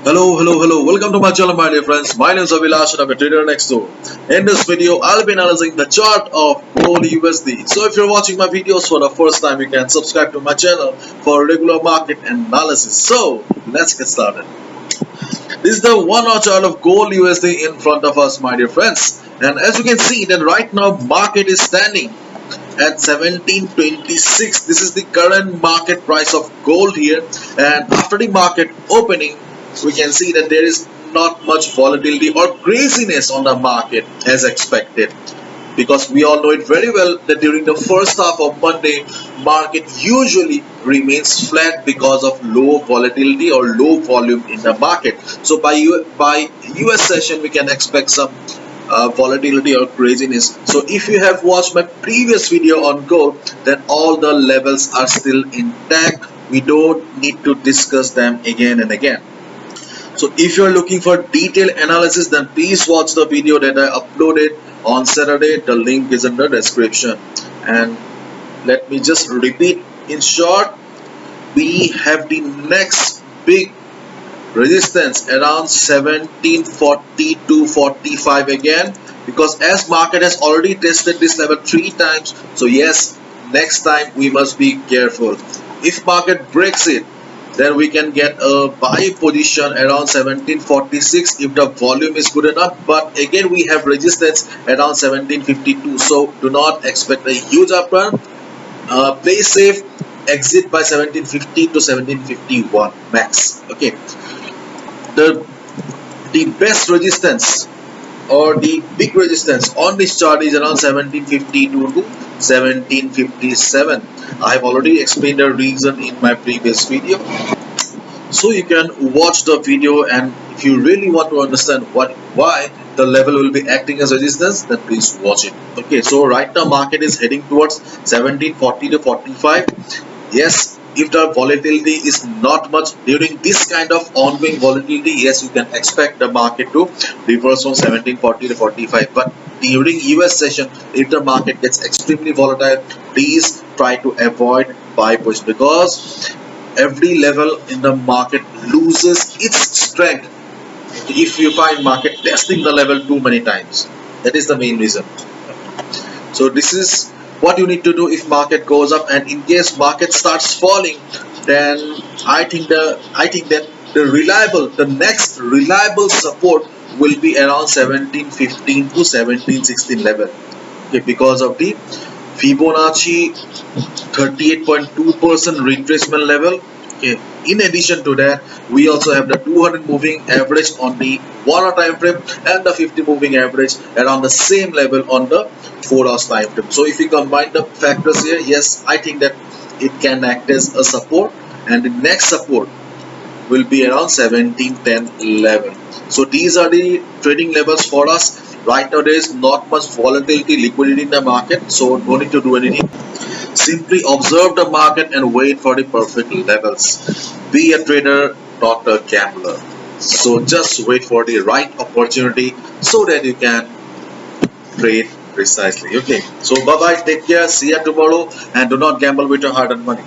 Hello. Welcome to my channel, my dear friends. My name is Avilash and I'm a trader next door. In this video, I'll be analyzing the chart of gold USD. So if you're watching my videos for the first time, you can subscribe to my channel for regular market analysis. So let's get started. This is the 1 hour chart of gold USD in front of us, my dear friends. And as you can see, that right now market is standing at 1726. This is the current market price of gold here, and after the market opening we can see that there is not much volatility or craziness on the market as expected, because we all know it very well that during the first half of Monday market usually remains flat because of low volatility or low volume in the market. So by US session we can expect some volatility or craziness. So if you have watched my previous video on gold, then all the levels are still intact. We don't need to discuss them again and again. So if you are looking for detailed analysis, then please watch the video that I uploaded on Saturday. The link is in the description. And let me just repeat in short, we have the next big resistance around 1740 to 45 again, because as market has already tested this level 3 times. So yes, next time we must be careful. If market breaks it, then we can get a buy position around 1746 if the volume is good enough. But again, we have resistance around 1752, so do not expect a huge upturn. Play safe, exit by 1750 to 1751 max. Okay, the best resistance or the big resistance on this chart is around 1752 to 1757. I have already explained the reason in my previous video, so you can watch the video, and if you really want to understand why the level will be acting as resistance, then please watch it. Okay, so right now market is heading towards 1740 to 45. Yes, if the volatility is not much during this kind of ongoing volatility, yes, you can expect the market to reverse from 1740 to 45. But during US session, if the market gets extremely volatile, please try to avoid buy push, because every level in the market loses its strength if you find market testing the level too many times. That is the main reason. So this is what you need to do if market goes up, and in case market starts falling, then I think that the next reliable support will be around 1715 to 1716 level. Okay, because of the Fibonacci 38.2% retracement level. Okay. In addition to that, we also have the 200 moving average on the 1 hour time frame and the 50 moving average around the same level on the 4 hours time frame. So if we combine the factors here, yes, I think that it can act as a support, and the next support will be around 1710 11. So these are the trading levels for us. Right now there is not much volatility, liquidity in the market, so no need to do anything. Simply observe the market and wait for the perfect levels. Be a trader, not a gambler. So just wait for the right opportunity so that you can trade precisely. Okay, so bye bye, take care, see you tomorrow, and do not gamble with your hard earned money.